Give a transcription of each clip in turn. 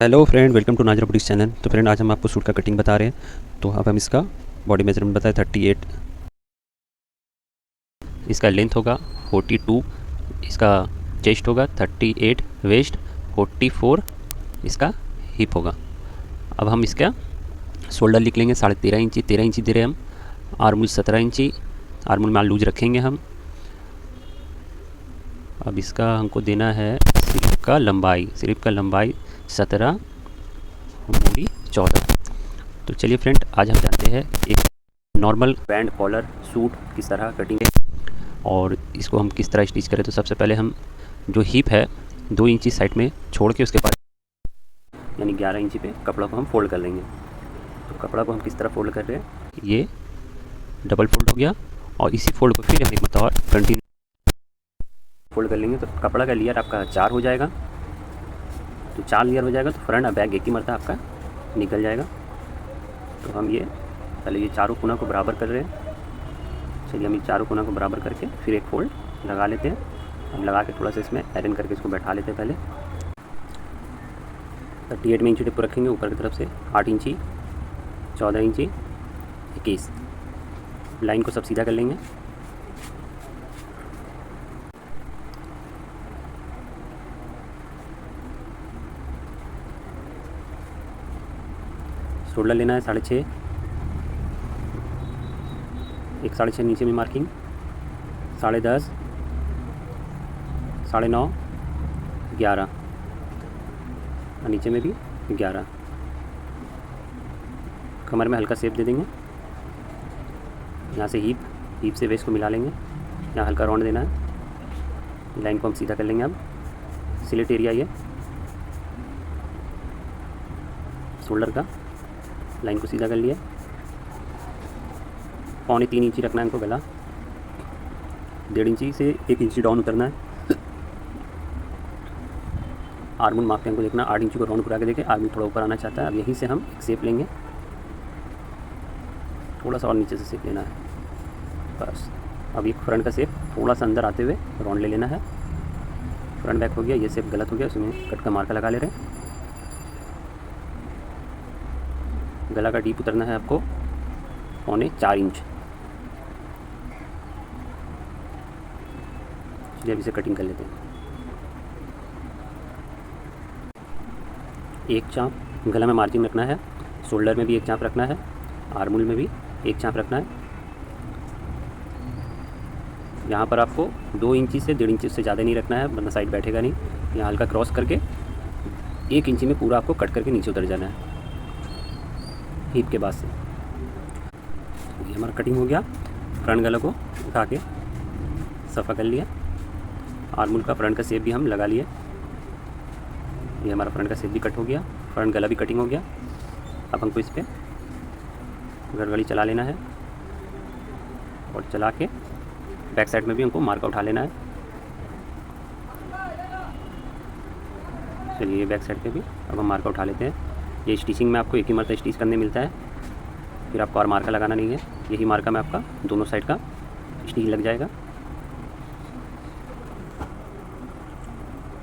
Hello friend, welcome to Nazra boutique channel. तो friend, आज हम आपको सूट का कटिंग बता रहे हैं। तो अब हम इसका बॉडी मेजरमेंट बताएं 38, इसका लेंथ होगा 42, इसका चेस्ट होगा 38, वेस्ट 44, इसका हिप होगा। अब हम इसका शोल्डर लिख लेंगे 13.5 इंची, 13 इंची दे रहे हैं हम। आर्मूल 17 इंची, आर्मूल में लूज रखेंगे हम। अब इसका हमको देना है स्लीव का लंबाई 17, मूरी 14। तो चलिए फ्रेंड, आज हम जानते हैं एक नॉर्मल बैंड कॉलर सूट किस तरह कटिंग है और इसको हम किस तरह स्टिच करें। तो सबसे पहले हम जो हिप है 2 इंची साइड में छोड़ के उसके बाद यानी 11 इंची पे कपड़ा को हम फोल्ड कर लेंगे। तो कपड़ा को हम किस तरह फोल्ड कर रहे हैं, ये डबल फोल्ड हो गया और इसी फोल्ड को फिर हम एक मतलब और कंटिन्यू फोल्ड कर लेंगे। तो कपड़ा का लेयर आपका 4 हो जाएगा। तो 4 लेयर हो जाएगा तो फ्रंट और बैक एक ही मरतबा आपका निकल जाएगा। तो हम ये पहले ये चारों कोना को बराबर कर रहे हैं। चलिए हम ये चारों कोना को बराबर करके फिर एक फोल्ड लगा लेते हैं। हम लगा के थोड़ा सा इसमें आयरन करके इसको बैठा लेते हैं। पहले 38 में इंची टेप को रखेंगे ऊपर की तरफ से, 8 इंची, 14 इंची, 21। लाइन को सब सीधा कर लेंगे। शोल्डर लेना है 6.5, एक 6.5 नीचे में मार्किंग, 10.5, 9.5, 11 और नीचे में भी 11। कमर में हल्का शेप दे देंगे। यहाँ से हीप से वेस्ट को मिला लेंगे। यहाँ हल्का राउंड देना है। लाइन को हम सीधा कर लेंगे। अब स्लिट एरिया ये शोल्डर का, लाइन को सीधा कर लिया। 3.25 इंची रखना है हमको गला, 1.5 इंची से 1 इंची डाउन उतरना है। आर्मूल माप के हमको देखना, 8 इंची को राउंड करा के देखें। आर्मूल थोड़ा ऊपर आना चाहता है। अब यहीं से हम एक शेप लेंगे, थोड़ा सा और नीचे से शेप लेना है बस। अब एक फ्रंट का शेप थोड़ा सा अंदर आते हुए राउंड ले लेना है। फ्रंट बैक हो गया, ये शेप गलत हो गया, उसमें कट का मार्कर लगा ले रहे हैं। गला का डीप उतरना है आपको 4.25 इंच। चलिए अब इसे कटिंग कर लेते हैं। एक चाँप गला में मार्जिन रखना है, शोल्डर में भी एक चाँप रखना है, आर्मूल में भी एक चाँप रखना है। यहाँ पर आपको 2 इंची से 1.5 इंची से ज़्यादा नहीं रखना है, वरना साइड बैठेगा नहीं। यहाँ हल्का क्रॉस करके 1 इंची में पूरा आपको कट करके नीचे उतर जाना है हिप के बाद से। ये हमारा कटिंग हो गया। फ्रंट गला को उठा के सफ़ा कर लिया। आर्मूल का फ्रंट का शेप भी हम लगा लिए। ये हमारा फ्रंट का शेप भी कट हो गया, फ्रंट गला भी कटिंग हो गया। अब हमको इस पर गड़गड़ी चला लेना है और चला के बैक साइड में भी हमको मार्का उठा लेना है। चलिए बैक साइड पे भी अब हम मार्का उठा लेते हैं। ये स्टिचिंग में आपको एक ही मरतबा स्टिच करने मिलता है, फिर आपको और मार्का लगाना नहीं है। यही मार्का में आपका दोनों साइड का स्टिच लग जाएगा।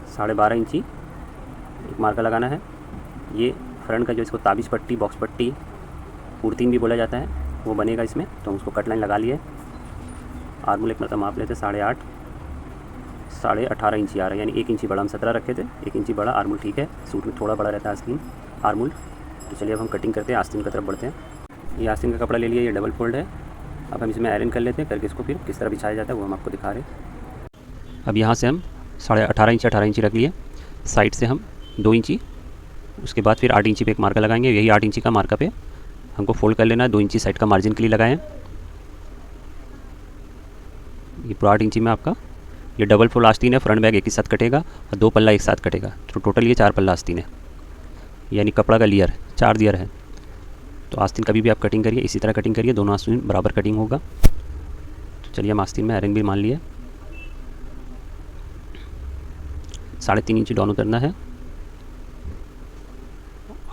12.5 इंची एक मार्का लगाना है। ये फ्रंट का जो इसको ताबिज पट्टी, बॉक्स पट्टी, पुर्तीन भी बोला जाता है, वो बनेगा इसमें। तो हम उसको कट लाइन लगा लिए। आर्मूल एक मतलब माप लेते 8.5, 18.5 इंची आ रहा है, यानी 1 इंची बड़ा। हम 17 रखे थे, 1 इंची बड़ा आर्मूल ठीक है। सूट में थोड़ा बड़ा रहता है आस्तीन आर्मूल। तो चलिए अब हम कटिंग करते हैं, आस्तीन की तरफ बढ़ते हैं। ये आस्तीन का कपड़ा ले लिया, ये डबल फोल्ड है। अब हम इसमें आयरन कर लेते हैं, करके इसको फिर किस तरह बिछाया जाता है वो हम आपको दिखा रहे हैं। अब यहाँ से हम 18.5 इंची रख लिए। साइड से हम 2 इंची, उसके बाद फिर 8 इंची पे एक मार्का लगाएंगे। यही 8 इंची का मार्का पे हमको फोल्ड कर लेना है। 2 इंची साइड का मार्जिन के लिए लगाएं। ये पूरा 8 इंची में आपका ये डबल फोल्ड आस्तीन है। फ्रंट बैक एक ही साथ कटेगा और 2 पल्ला एक साथ कटेगा। तो टोटल ये 4 पल्ला आस्तीन है, यानी कपड़ा का लेयर 4 लेयर है। तो आस्तीन कभी भी आप कटिंग करिए, इसी तरह कटिंग करिए, दोनों आस्तीन बराबर कटिंग होगा। तो चलिए हम आस्तीन में आयरन भी मान लिए। 3.5 इंची डाउन उतरना है,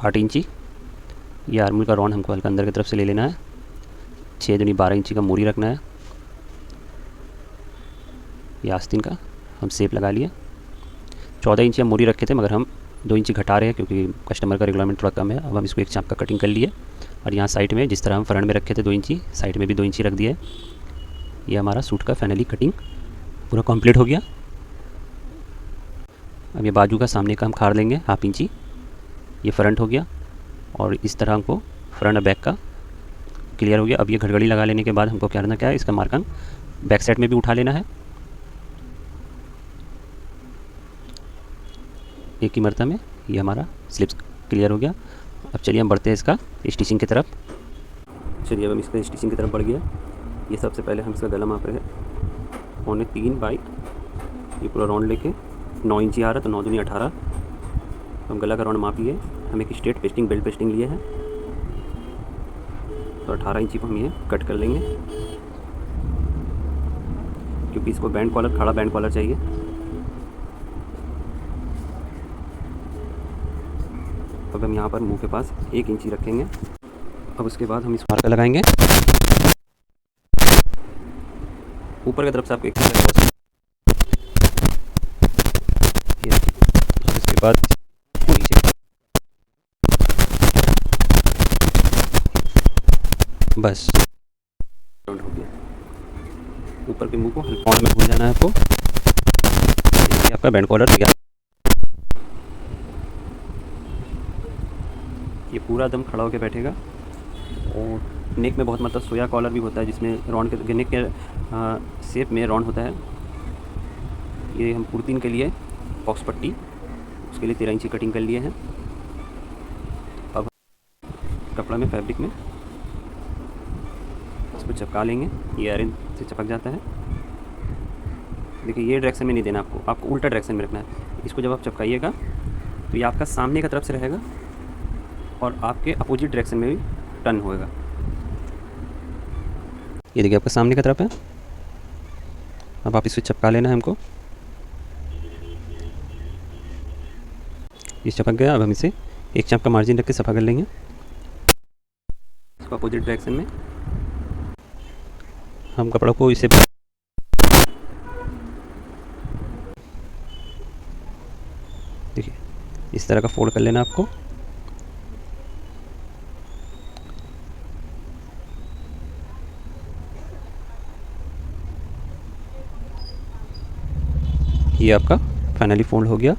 8 इंची ये आर्मूल का राउंड हमको हल्का अंदर की तरफ से ले लेना है। 6 दूनी 12 इंची का मूरी रखना है। ये आस्तीन का हम शेप लगा लिए। 14 इंची हम मूरी रखे थे, मगर हम 2 इंच घटा रहे हैं क्योंकि कस्टमर का रिक्वायरमेंट थोड़ा कम है। अब हम इसको 1 चाप का कटिंग कर लिए और यहाँ साइड में जिस तरह हम फ्रंट में रखे थे 2 इंची, साइड में भी 2 इंची रख दिए। ये हमारा सूट का फाइनली कटिंग पूरा कंप्लीट हो गया। अब ये बाजू का सामने का हम खाड़ लेंगे 1/2 इंची। ये फ्रंट हो गया और इस तरह हमको फ्रंट और बैक का क्लियर हो गया। अब ये घड़गड़ी लगा लेने के बाद हमको क्या करना क्या है, इसका मार्कन बैक साइड में भी उठा लेना है एक ही मरतबा में। ये हमारा स्लिप्स क्लियर हो गया। अब चलिए हम बढ़ते हैं इसका स्टिचिंग की तरफ। चलिए अब हम इसका स्टिचिंग की तरफ बढ़ गया। ये सबसे पहले हम इसका गला माप रहे हैं 3.25 बाई, ये पूरा राउंड लेके 9 इंची आ रहा है तो 9 दूनी 18। तो हम गला का राउंड माप लिए, हम एक स्ट्रेट पेस्टिंग बेल्ट पेस्टिंग लिए हैं तो 18 इंची को हम ये कट कर लेंगे क्योंकि इसको बैंड कॉलर, खड़ा बैंड कॉलर चाहिए। अब हम यहाँ पर मुंह के पास 1 इंची रखेंगे। अब उसके बाद हम इस मार्कर लगाएंगे ऊपर की तरफ से आपको 1 इंच, उसके बाद नीचे बस राउंड हो गया। ऊपर के मुंह को हल्का में भूल जाना है आपको। ये आपका बैंड कॉलर तैयार। ये पूरा दम खड़ा होकर बैठेगा और नेक में बहुत मतलब सोया कॉलर भी होता है जिसमें राउंड के नेक के शेप में राउंड होता है। ये हम कुर्तीन के लिए बॉक्स पट्टी, उसके लिए 13 इंची कटिंग कर लिए हैं। अब कपड़ा में फैब्रिक में इसको चिपका लेंगे। ये अरेंज से चिपक जाता है। देखिए ये डायरेक्शन में नहीं देना आपको उल्टा डायरेक्शन में रखना है। इसको जब आप चिपकाइएगा तो ये आपका सामने की तरफ से रहेगा और आपके अपोजिट डायरेक्शन में भी टर्न होएगा। ये देखिए आपका सामने की तरफ है। अब आप इसे चिपका लेना है हमको। ये चिपक गया। अब हम इसे 1 चाप का मार्जिन रख के सफ़ा कर लेंगे इसको अपोजिट डायरेक्शन में। हम कपड़ों को इसे देखिए इस तरह का फोल्ड कर लेना आपको। ये आपका फाइनली फोल्ड हो गया।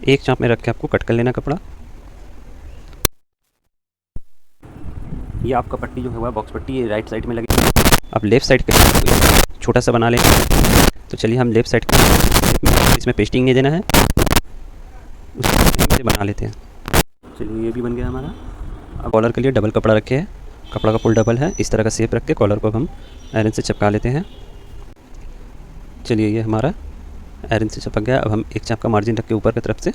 एक चाप में रख के आपको कट कर लेना कपड़ा। ये आपका पट्टी जो है वह बॉक्स पट्टी ये राइट साइड में लगी। अब लेफ़्ट साइड का छोटा सा बना लेंगे। तो चलिए हम लेफ़्ट साइड का इसमें पेस्टिंग नहीं देना है, उससे बना लेते हैं। चलिए ये भी बन गया हमारा। अब कॉलर के लिए डबल कपड़ा रखे हैं, कपड़ा का फुल डबल है। इस तरह का शेप रख के कॉलर को हम आयरन से चिपका लेते हैं। चलिए ये हमारा आयरन से चिपक गया। अब हम 1 चाप का मार्जिन रख के ऊपर की तरफ से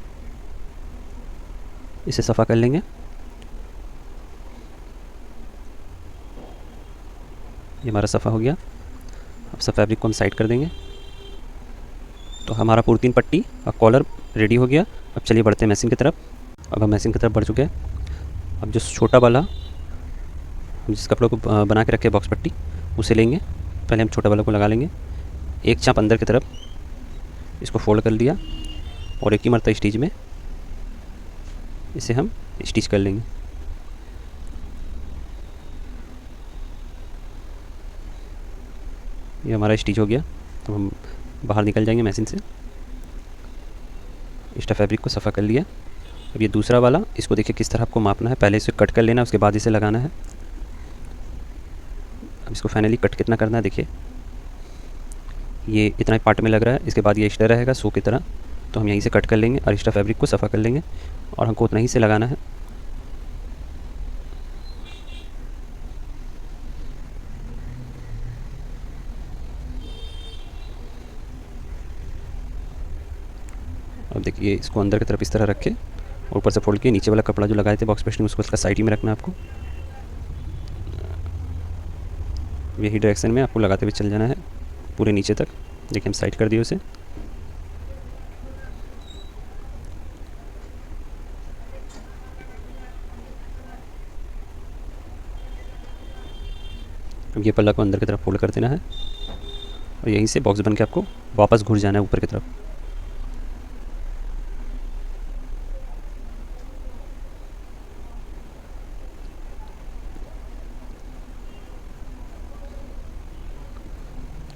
इसे सफ़ा कर लेंगे। ये हमारा सफ़ा हो गया। अब सब फैब्रिक को हम साइड कर देंगे। तो हमारा पूरी 3 पट्टी और कॉलर रेडी हो गया। अब चलिए बढ़ते हैं मैचिंग की तरफ। अब हम मैचिंग की तरफ बढ़ चुके हैं। अब जो छोटा वाला हम जिस कपड़ों को बना के रखे बॉक्स पट्टी उसे लेंगे। पहले हम छोटा वाला को लगा लेंगे। 1 चाप अंदर की तरफ इसको फोल्ड कर लिया और एक ही मरतबा स्टिच में इसे हम स्टिच कर लेंगे। ये हमारा स्टिच हो गया। अब हम बाहर निकल जाएंगे मशीन से। एक्स्ट्रा फैब्रिक को सफ़ा कर लिया। अब ये दूसरा वाला, इसको देखिए किस तरह आपको मापना है। पहले इसे कट कर लेना, उसके बाद इसे लगाना है। अब इसको फाइनली कट कितना करना है देखिए, ये इतना पार्ट में लग रहा है। इसके बाद ये एक्स्ट्रा रहेगा सो की तरह, तो हम यहीं से कट कर लेंगे और एक्स्ट्रा फैब्रिक को सफ़ा कर लेंगे और हमको उतना ही से लगाना है। अब देखिए इसको अंदर की तरफ इस तरह रखे और ऊपर से फोल्ड के नीचे वाला कपड़ा जो लगाए थे बॉक्स पेस्टिंग उसको उसका साइड ही में रखना है आपको। यही डायरेक्शन में आपको लगाते हुए चल जाना है पूरे नीचे तक। देखिए हम साइड कर दिए उसे। अब ये पल्ला को अंदर की तरफ फोल्ड कर देना है। और यहीं से बॉक्स बन के आपको वापस घुर जाना है ऊपर की तरफ।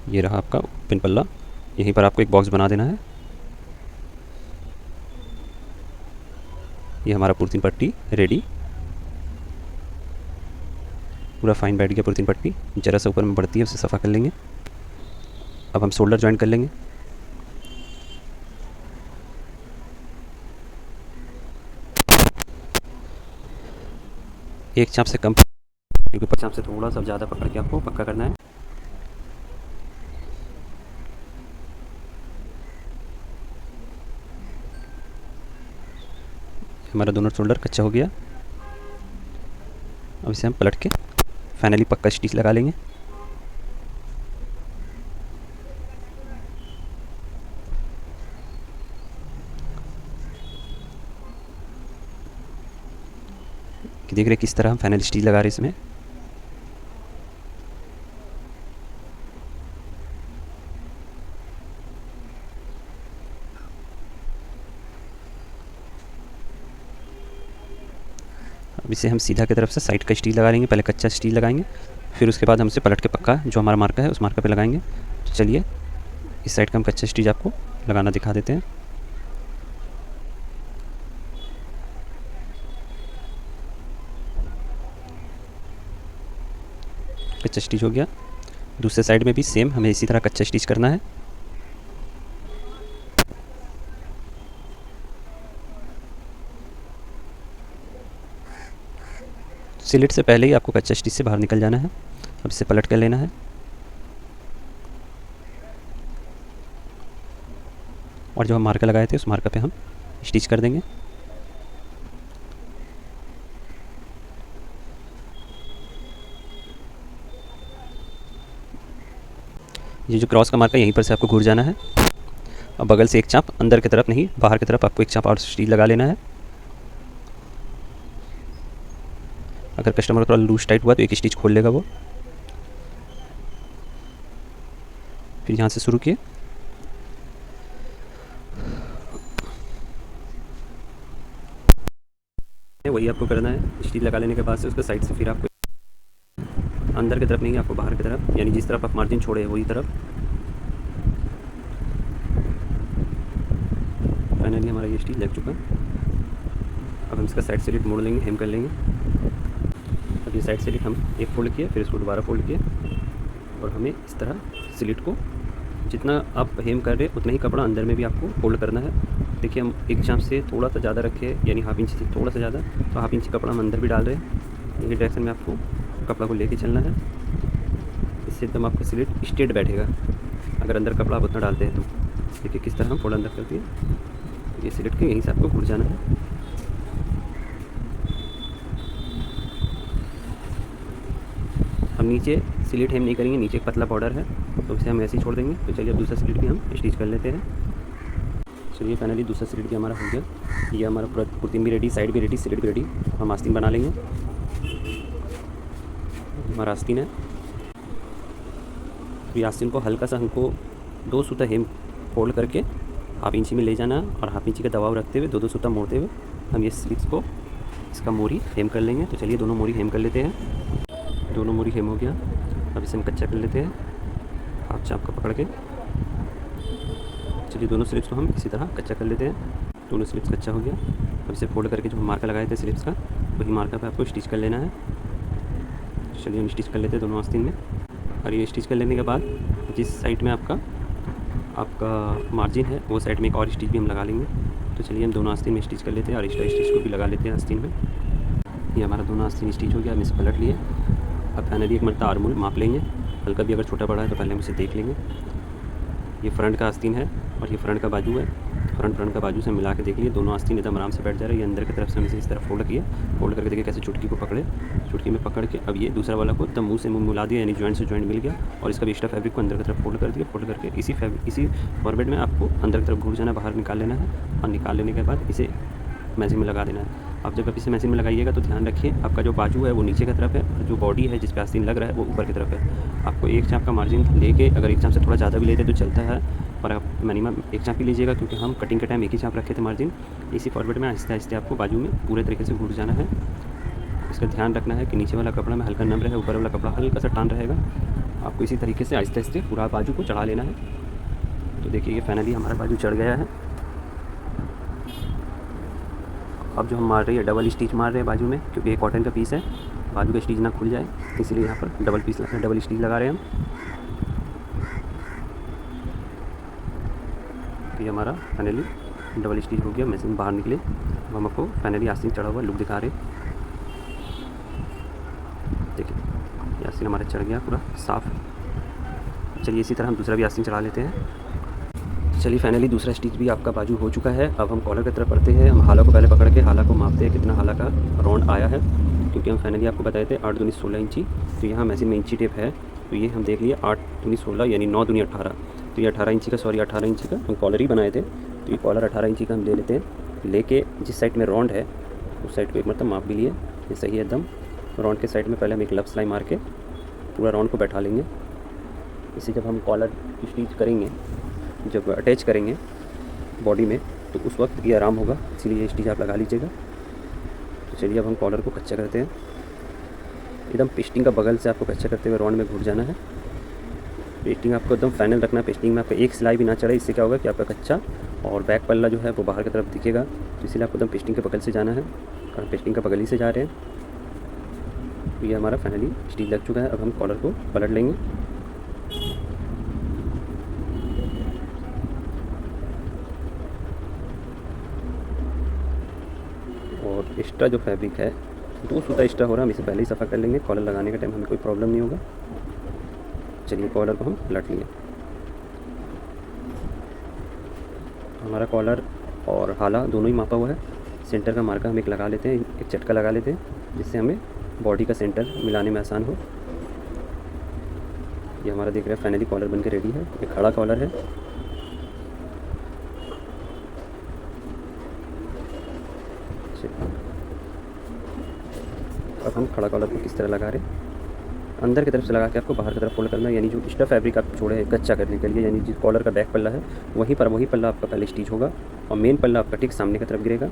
ये रहा आपका पिन पल्ला, यहीं पर आपको एक बॉक्स बना देना है। ये हमारा पुर्तिन पट्टी रेडी, पूरा फाइन बैठ गया पुर्तिन पट्टी। जरा सा ऊपर में बढ़ती है, उसे सफ़ा कर लेंगे। अब हम शोल्डर जॉइंट कर लेंगे। एक चाप से कम, क्योंकि 50 चाप से थोड़ा सा ज़्यादा पकड़ के आपको पक्का करना है। हमारा दोनों शोल्डर कच्चा हो गया। अब इसे हम पलट के फाइनली पक्का स्टिच लगा लेंगे। कि देख रहे किस तरह हम फाइनल स्टिच लगा रहे हैं इसमें। अब इसे हम सीधा की तरफ से साइड का स्टिच लगा लेंगे। पहले कच्चा स्टिच लगाएंगे, फिर उसके बाद हम इसे पलट के पक्का जो हमारा मार्का है उस मार्का पे लगाएंगे। तो चलिए इस साइड का हम कच्चा स्टिच आपको लगाना दिखा देते हैं। कच्चा स्टिच हो गया। दूसरे साइड में भी सेम हमें इसी तरह कच्चा स्टिच करना है। सिलिट से पहले ही आपको कच्चा स्टिच से बाहर निकल जाना है। अब इसे पलट कर लेना है और जो हम मार्का लगाए थे उस मार्का पे हम स्टिच कर देंगे। ये जो क्रॉस का मार्का यहीं पर से आपको घूर जाना है। अब बगल से एक चाप, अंदर की तरफ नहीं बाहर की तरफ आपको एक चाप और स्टिच लगा लेना है। अगर कस्टमर थोड़ा लूज टाइट हुआ तो एक स्टिच खोल लेगा वो। फिर यहाँ से शुरू किए, वही आपको करना है। स्टिच लगा लेने के बाद से उसके साइड से फिर आपको अंदर की तरफ नहीं, आपको बाहर की तरफ, यानी जिस तरफ आप मार्जिन छोड़े वही तरफ। फाइनली हमारा ये स्टिच लग चुका। अब हम इसका साइड स्लिट मोड़ लेंगे, हेम कर लेंगे। अब ये साइड स्लिट हम एक फोल्ड किए, फिर इसको दोबारा फोल्ड किए और हमें इस तरह स्लिट को जितना आप हेम कर रहे हैं उतना ही कपड़ा अंदर में भी आपको फोल्ड करना है। देखिए हम एक चाप से थोड़ा सा ज़्यादा रखे, यानी हाफ इंच से थोड़ा सा ज़्यादा, तो हाफ इंच कपड़ा हम अंदर भी डाल रहे हैं। ये डायरेक्शन में आपको कपड़ा को लेके चलना है। इससे एकदम आपका स्लिट स्ट्रेट बैठेगा अगर अंदर कपड़ा आप उतना डालते हैं तो। देखिए किस तरह हम फोल्ड अंदर करते हैं। ये स्लिट के यहीं से आपको घुर जाना है। हम नीचे स्लिट हेम नहीं करेंगे, नीचे एक पतला बॉर्डर है तो उसे हम ऐसे ही छोड़ देंगे। तो चलिए अब दूसरा स्लिट भी हम स्टिच कर लेते हैं। चलिए फाइनली दूसरा स्लिट भी हमारा हो गया। ये हमारा पूरा कुर्तीन भी रेडी, साइड भी रेडी, स्लिट भी रेडी। हम आस्तीन बना लेंगे। हमारा आस्तीन है, ये आस्तीन को हल्का सा हमको 2 सूता हेम फोल्ड करके हाफ इंची में ले जाना और हाफ इंची का दबाव रखते हुए 2-2 सूता मोड़ते हुए हम ये स्लिट्स को इसका मोरी हेम कर लेंगे। तो चलिए दोनों मोरी हेम कर लेते हैं। दोनों मोरी हेम हो गया। अब इसे हम कच्चा कर लेते हैं हाफ चाप को पकड़ के। चलिए दोनों स्लिप्स को हम इसी तरह कच्चा कर लेते हैं। दोनों स्लिप्स कच्चा हो गया। अब इसे फोल्ड करके जो हम मार्का लगाए थे स्लिप्स का, वही मार्का पे आपको स्टिच कर लेना है। चलिए हम स्टिच कर लेते हैं दोनों आस्तीन में। और ये स्टिच कर लेने के बाद जिस साइड में आपका मार्जिन है वो साइड में एक और स्टिच भी हम लगा लेंगे। तो चलिए हम दोनों आस्तीन में स्टिच कर लेते हैं और एक्स्ट्रा स्टिच को भी लगा लेते हैं आस्तीन में। ये हमारा दोनों आस्तीन स्टिच हो गया। हम इसे पलट लिए। अब फाइनली एक मरतबा आर्मोल माप लेंगे। हल्का भी अगर छोटा बड़ा है तो पहले हम इसे देख लेंगे। ये फ्रंट का आस्तीन है और ये फ्रंट का बाजू है। फ्रंट का बाजू से मिला के देख लिए, दोनों आस्तीन एकदम आराम से बैठ जा रहे हैं। ये अंदर की तरफ से हम इसे इस तरफ फोल्ड किया। फोल्ड करके देखिए कैसे चुटकी को पकड़े, चुटकी में पकड़ के अब ये दूसरा वाला को एकदम मुंह से मुंह मिला दिया, यानी जॉइंट से जॉइंट मिल गया। और इसका भी एक्स्ट्रा फैब्रिक को अंदर की तरफ फोल्ड कर दिया। फोल्ड करके इसी फॉर्मेट में आपको अंदर की तरफ घूर जाना, बाहर निकाल लेना है और निकाल लेने के बाद इसे मैचिंग में लगा देना है। आप जब इसे मशीन में लगाइएगा तो ध्यान रखिए आपका जो बाजू है वो नीचे की तरफ है और जो बॉडी है जिस पे आस्तीन लग रहा है वो ऊपर की तरफ है। आपको एक चाप का मार्जिन लेके, अगर एक चाप से थोड़ा ज़्यादा भी लेते तो चलता है, पर आप मिनिमम एक चाप ही लीजिएगा, क्योंकि हम कटिंग के टाइम एक ही चाप रखे थे मार्जिन। इसी फॉर्मेट में आहिस्ते आहिस्ते आपको बाजू में पूरे तरीके से घुट जाना है। इसका ध्यान रखना है कि नीचे वाला कपड़ा में हल्का नम रहे, ऊपर वाला कपड़ा हल्का सा टान रहेगा। आपको इसी तरीके से आहिस्ते आहिस्ते पूरा बाजू को चढ़ा लेना है। तो देखिए ये फाइनली हमारा बाजू चढ़ गया है। अब जो हम मार रहे हैं डबल स्टिच मार रहे हैं बाजू में, क्योंकि ये कॉटन का पीस है, बाजू का स्टिच ना खुल जाए, इसलिए यहाँ पर डबल स्टिच लगा रहे हैं हम। तो ये हमारा फाइनली डबल स्टिच हो गया, मशीन बाहर निकले। अब हम आपको फाइनली आस्तीन चढ़ा हुआ लुक दिखा रहे हैं। देखिए ये आस्तीन हमारा चढ़ गया पूरा साफ। चलिए इसी तरह हम दूसरा भी आस्तीन चढ़ा लेते हैं। चलिए फाइनली दूसरा स्टिच भी आपका बाजू हो चुका है। अब हम कॉलर की तरफ बढ़ते हैं। हम हाला को पहले पकड़ के हाला को मापते हैं कितना हाला का राउंड आया है, क्योंकि हम फाइनली आपको बताए थे 8 दूनी 16 इंची। तो यहाँ मशीन में इंची टेप है, तो ये हम देख लिए 8 दूनी 16 यानी 9 दूनी 18। तो ये 18 इंची का 18 इंची का हम कॉलर ही बनाए थे। तो ये कॉलर 18 इंची का हम ले लेते हैं। लेके जिस साइड में राउंड है उस साइड को एक मतलब माप भी लिए, ये सही है एकदम। राउंड के साइड में पहले हम एक लब सिलाई मार के पूरा राउंड को बैठा लेंगे। इसे जब हम कॉलर स्टिच करेंगे, जब अटैच करेंगे बॉडी में, तो उस वक्त ये आराम होगा, इसीलिए ये स्टिच आप लगा लीजिएगा। तो चलिए अब हम कॉलर को कच्चा करते हैं। एकदम पेस्टिंग का बगल से आपको कच्चा करते हुए राउंड में घुट जाना है। पेस्टिंग आपको एकदम फाइनल रखना है। पेस्टिंग में आपका एक सिलाई भी ना चढ़े, इससे क्या होगा कि आपका कच्चा और बैक पल्ला जो है वो बाहर की तरफ दिखेगा। तो इसीलिए आपको एकदम पेस्टिंग के बगल से जाना है, और पेस्टिंग का बगल ही से जा रहे हैं। तो ये हमारा फाइनली स्टिच लग चुका है। अब हम कॉलर को पलट लेंगे। और एक्स्ट्रा जो फैब्रिक है 2 सूता एक्स्ट्रा हो रहा है, हम इसे पहले ही सफ़ा कर लेंगे। कॉलर लगाने के टाइम हमें कोई प्रॉब्लम नहीं होगा। चलिए कॉलर को हम पलट लिए। हमारा कॉलर और हाला दोनों ही मापा हुआ है। सेंटर का मार्का हम एक लगा लेते हैं, एक चटका लगा लेते हैं, जिससे हमें बॉडी का सेंटर मिलाने में आसान हो। ये हमारा देख रहे हैं फाइनली कॉलर बनके रेडी है। एक खड़ा कॉलर है। अब हम खड़ा कॉलर को किस तरह लगा रहे हैं, अंदर की तरफ से लगा के आपको बाहर की तरफ फोल्ड करना है। यानी जो एक्स्ट्रा फैब्रिक आप छोड़े हैं कच्चा करने के लिए, यानी जिस कॉलर का बैक पल्ला है वहीं पर वही पल्ला आपका पहले स्टिच होगा, और मेन पल्ला आपका ठीक सामने की तरफ गिरेगा।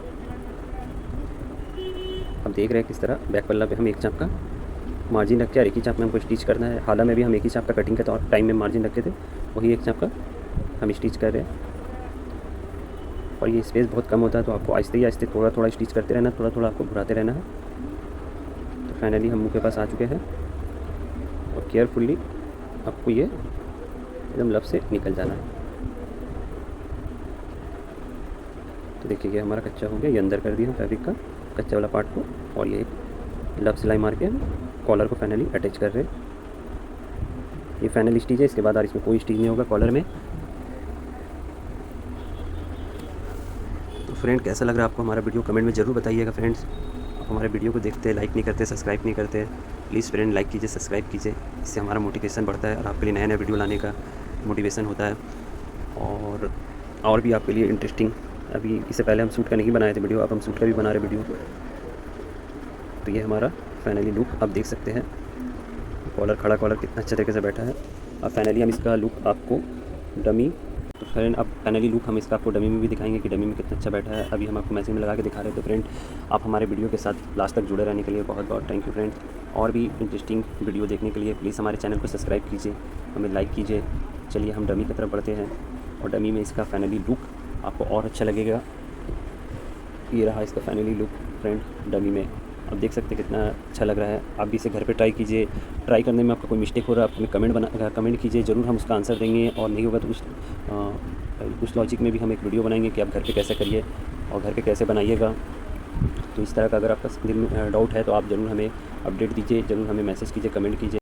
अब देख रहे हैं किस तरह बैक पल्ला पे हम एक चाप का मार्जिन रख के और एक ही चाप में हमको स्टिच करना है। हालांकि में भी हम एक ही चाप का कटिंग के टाइम में मार्जिन रखे थे, वही एक चाप का हम स्टिच कर रहे हैं। और ये स्पेस बहुत कम होता है, तो आपको आहिस्ते ही आहिस्ते थोड़ा थोड़ा स्टिच करते रहना, थोड़ा थोड़ा आपको घुराते रहना है। तो फाइनली हम मुँह के पास आ चुके हैं, और केयरफुली आपको ये एकदम लब से निकल जाना है। तो देखिए ये हमारा कच्चा हो गया। ये अंदर कर दिया हम फैब्रिक का कच्चा वाला पार्ट को, और ये लब सिलाई मार के हम कॉलर को फाइनली अटैच कर रहे हैं। ये फाइनल स्टिच है, इसके बाद और इसमें कोई स्टिच नहीं होगा कॉलर में। तो फ्रेंड कैसा लग रहा है आपको हमारा वीडियो, कमेंट में ज़रूर बताइएगा। फ्रेंड्स आप हमारे वीडियो को देखते हैं, लाइक नहीं करते, सब्सक्राइब नहीं करते, प्लीज़ फ्रेंड लाइक कीजिए, सब्सक्राइब कीजिए। इससे हमारा मोटिवेशन बढ़ता है और आपके लिए नया नया वीडियो लाने का मोटिवेशन होता है। और भी आपके लिए इंटरेस्टिंग, अभी इससे पहले हम सूट का नहीं बनाए थे वीडियो, अब हम सूट का भी बना रहे वीडियो। तो ये हमारा फाइनली लुक आप देख सकते हैं। कॉलर खड़ा कॉलर कितना अच्छे तरीके से बैठा है। अब फाइनली हम इसका लुक आपको डमी, तो फ्रेंड अब फाइनली लुक हम इसका आपको डमी में भी दिखाएंगे कि डमी में कितना अच्छा बैठा है। अभी हम आपको मशीन में लगा के दिखा रहे थे। फ्रेंड आप हमारे वीडियो के साथ लास्ट तक जुड़े रहने के लिए बहुत बहुत थैंक यू फ्रेंड। और भी इंटरेस्टिंग वीडियो देखने के लिए प्लीज़ हमारे चैनल को सब्सक्राइब कीजिए, हमें लाइक कीजिए। चलिए हम डमी की तरफ बढ़ते हैं, और डमी में इसका फाइनली लुक आपको और अच्छा लगेगा। ये रहा इसका फाइनली लुक फ्रेंड डमी में। आप देख सकते हैं कितना अच्छा लग रहा है। आप भी इसे घर पे ट्राई कीजिए। ट्राई करने में आपका कोई मिस्टेक हो रहा है आप हमें कमेंट कीजिए, ज़रूर हम उसका आंसर देंगे। और नहीं होगा तो उस लॉजिक में भी हम एक वीडियो बनाएंगे कि आप घर पे कैसे करिए और घर पे कैसे बनाइएगा। तो इस तरह का अगर आपका दिल में डाउट है तो आप ज़रूर हमें अपडेट दीजिए, ज़रूर हमें मैसेज कीजिए, कमेंट कीजिए।